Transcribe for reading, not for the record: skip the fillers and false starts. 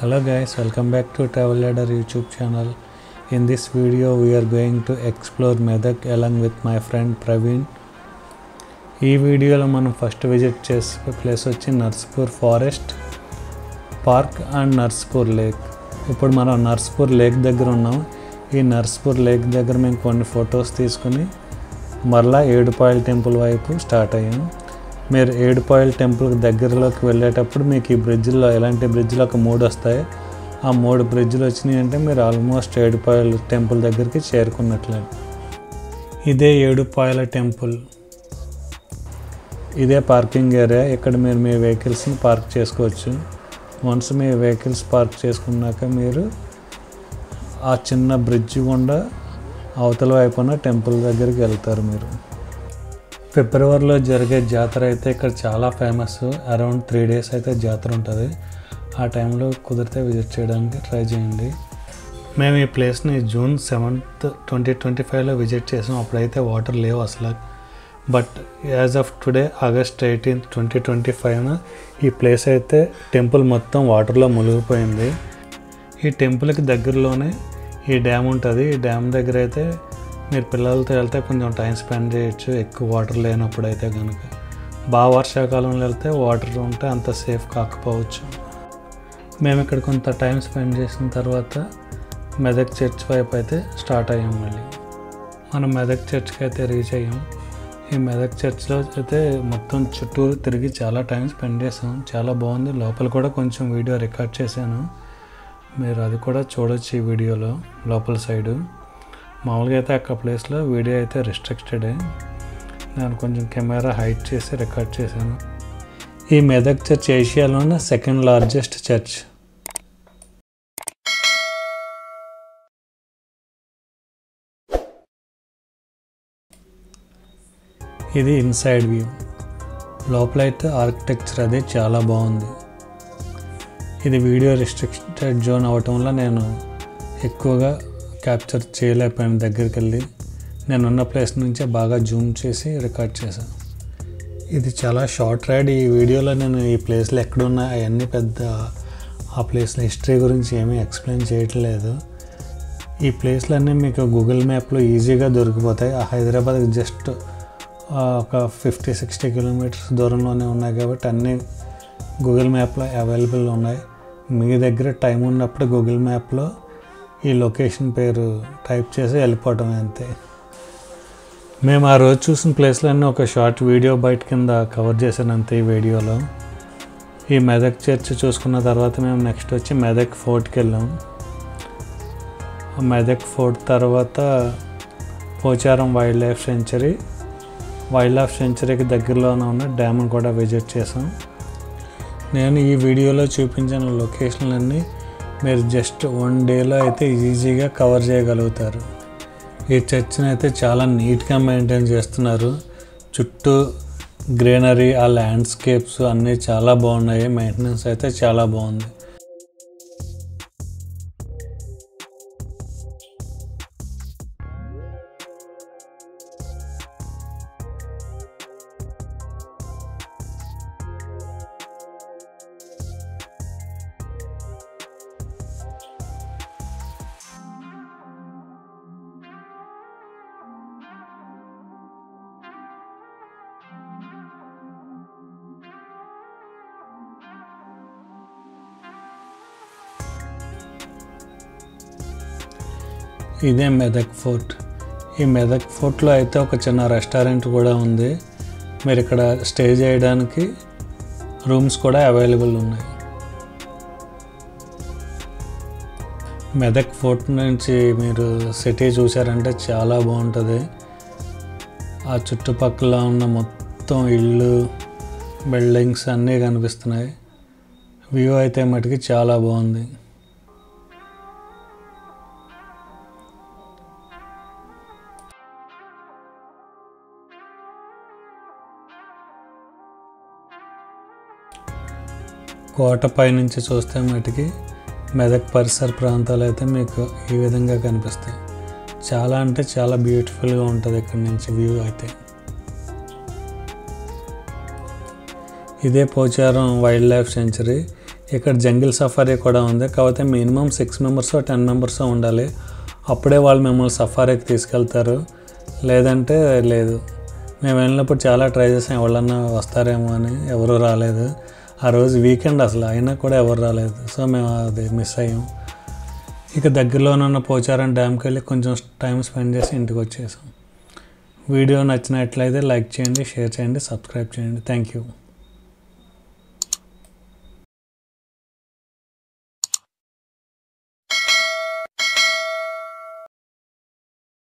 Hello guys, welcome back to Travel Ladder YouTube channel. In this video we are going to explore Medak along with my friend Praveen. ఈ వీడియోలో మనం first visit చేసే place వచ్చి Narsapur forest park and Narsapur lake. ఇప్పుడు మనం Narsapur lake దగ్గర ఉన్నాం. ఈ నర్స్పూర్ లేక్ దగ్గర మేము కొన్ని ఫొటోస్ తీసుకుని మరలా ఏడుపాయల టెంపుల్ వైపు స్టార్ట్ అయ్యాం. మీరు ఏడుపాయల టెంపుల్ దగ్గరలోకి వెళ్ళేటప్పుడు మీకు ఈ బ్రిడ్జ్లో ఎలాంటి బ్రిడ్జ్లో ఒక 3 వస్తాయి. ఆ 3 బ్రిడ్జ్లు వచ్చినాయి అంటే మీరు ఆల్మోస్ట్ ఏడుపాయల టెంపుల్ దగ్గరికి చేరుకున్నట్లే. ఇదే ఏడుపాయల టెంపుల్. ఇదే పార్కింగ్ ఏరియా. ఇక్కడ మీరు మీ వెహికల్స్ని పార్క్ చేసుకోవచ్చు. వన్స్ మీ వెహికల్స్ పార్క్ చేసుకున్నాక మీరు ఆ చిన్న బ్రిడ్జ్ గుండా అవతల వైపున టెంపుల్ దగ్గరికి వెళ్తారు. మీరు ఫిబ్రవరిలో జరిగే జాతర అయితే ఇక్కడ చాలా ఫేమస్. అరౌండ్ 3 days అయితే జాతర ఉంటుంది. ఆ టైంలో కుదిరితే విజిట్ చేయడానికి ట్రై చేయండి. మేము ఈ ప్లేస్ని June 7th, 2025లో విజిట్ చేసాం. అప్పుడైతే వాటర్ లేవు అసలు. But as of today August 18th, 2025 ఈ ప్లేస్ అయితే టెంపుల్ మొత్తం వాటర్లో మునిగిపోయింది. ఈ టెంపుల్కి దగ్గరలోనే ఈ డ్యామ్ ఉంటుంది. ఈ డ్యామ్ దగ్గర అయితే మీరు పిల్లలతో వెళ్తే కొంచెం టైం స్పెండ్ చేయొచ్చు. ఎక్కువ వాటర్ లేనప్పుడు అయితే కనుక. బాగా వర్షాకాలంలో వెళ్తే వాటర్ ఉంటే అంత సేఫ్ కాకపోవచ్చు. మేము ఇక్కడ కొంత టైం స్పెండ్ చేసిన తర్వాత మెదక్ చర్చ్ వైపు అయితే స్టార్ట్ అయ్యాం. మళ్ళీ మనం మెదక్ చర్చ్కి అయితే రీచ్ అయ్యాం. ఈ మెదక్ చర్చ్లో అయితే మొత్తం చుట్టూరు తిరిగి చాలా టైం స్పెండ్ చేసాం. చాలా బాగుంది. లోపల కూడా కొంచెం వీడియో రికార్డ్ చేశాను. మీరు అది కూడా చూడొచ్చు ఈ వీడియోలో. లోపల సైడు మామూలుగా అయితే అక్కడ ప్లేస్లో వీడియో అయితే రిస్ట్రిక్టెడే. నేను కొంచెం కెమెరా హైట్ చేసి రికార్డ్ చేశాను. ఈ మెదక్ చర్చ్ ఏషియాలోనే 2nd largest చర్చ్. ఇది ఇన్సైడ్ వ్యూ. లోపలైతే ఆర్కిటెక్చర్ అది చాలా బాగుంది. ఇది వీడియో రిస్ట్రిక్టెడ్ జోన్ అవటం వల్ల నేను ఎక్కువగా క్యాప్చర్ చేయలేకపోయాను. దగ్గరికి వెళ్ళి నేనున్న ప్లేస్ నుంచే బాగా జూమ్ చేసి రికార్డ్ చేశాను. ఇది చాలా షార్ట్ రైడ్. ఈ వీడియోలో నేను ఈ ప్లేస్లో ఎక్కడున్నా అవన్నీ పెద్ద ఆ ప్లేస్లో హిస్టరీ గురించి ఏమీ ఎక్స్ప్లెయిన్ చేయట్లేదు. ఈ ప్లేస్లన్నీ మీకు గూగుల్ మ్యాప్లో ఈజీగా దొరికిపోతాయి. హైదరాబాద్కి జస్ట్ ఒక 50-60 kilometers దూరంలోనే ఉన్నాయి కాబట్టి అన్నీ గూగుల్ మ్యాప్లో అవైలబుల్ ఉన్నాయి. మీ దగ్గర టైం ఉన్నప్పుడు గూగుల్ మ్యాప్లో ఈ లొకేషన్ పేరు టైప్ చేసి వెళ్ళిపోవటమే అంతే. మేము ఆ రోజు చూసిన ప్లేస్లన్నీ ఒక షార్ట్ వీడియో బయట కింద కవర్ చేశాను అంతే ఈ వీడియోలో. ఈ మెదక్ చర్చ్ చూసుకున్న తర్వాత మేము నెక్స్ట్ వచ్చి మెదక్ ఫోర్ట్కి వెళ్ళాం. మెదక్ ఫోర్ట్ తర్వాత Pocharam wildlife sanctuary. Wildlife సెంచరీకి దగ్గరలోనే ఉన్న డ్యామ్ని కూడా విజిట్ చేసాం. నేను ఈ వీడియోలో చూపించిన లొకేషన్లన్నీ మీరు జస్ట్ 1 dayలో అయితే ఈజీగా కవర్ చేయగలుగుతారు. ఈ చర్చ్ని అయితే చాలా నీట్గా మెయింటైన్ చేస్తున్నారు. చుట్టూ గ్రీనరీ, ఆ ల్యాండ్స్కేప్స్ అన్నీ చాలా బాగున్నాయి. మెయింటెనెన్స్ అయితే చాలా బాగుంది. ఇదే మెదక్ ఫోర్ట్. ఈ మెదక్ ఫోర్ట్లో అయితే ఒక చిన్న రెస్టారెంట్ కూడా ఉంది. మీరు ఇక్కడ స్టే చేయడానికి రూమ్స్ కూడా అవైలబుల్ ఉన్నాయి. మెదక్ ఫోర్ట్ నుంచి మీరు సిటీ చూసారంటే చాలా బాగుంటుంది. ఆ చుట్టుపక్కల ఉన్న మొత్తం ఇళ్ళు, బిల్డింగ్స్ అన్నీ కనిపిస్తున్నాయి. వ్యూ అయితే మటుకి చాలా బాగుంది. కోటపై నుంచి చూస్తే మటుకి మెదక్ పరిసర ప్రాంతాలు అయితే మీకు ఈ విధంగా కనిపిస్తాయి. చాలా అంటే చాలా బ్యూటిఫుల్గా ఉంటుంది ఇక్కడ నుంచి వ్యూ అయితే. ఇదే పోచారం వైల్డ్ లైఫ్ సెంచరీ. ఇక్కడ జంగిల్ సఫారీ కూడా ఉంది. కాకపోతే మినిమం 6 మెంబర్స్ 10 మెంబర్స్ ఉండాలి. అప్పుడే వాళ్ళు మిమ్మల్ని సఫారీకి తీసుకెళ్తారు, లేదంటే లేదు. మేము వెళ్ళినప్పుడు చాలా ట్రై చేసాం ఎవరన్నా వస్తారేమో అని, ఎవరు రాలేదు. ఆ రోజు వీకెండ్ అసలు, అయినా కూడా ఎవరు రాలేదు. సో మేము అది మిస్ అయ్యాం. ఇక దగ్గరలోనున్న పోచారం డ్యామ్కి వెళ్ళి కొంచెం టైం స్పెండ్ చేసి ఇంటికి వచ్చేసాం. వీడియో నచ్చినట్లయితే లైక్ చేయండి, షేర్ చేయండి, సబ్స్క్రైబ్ చేయండి. Thank you.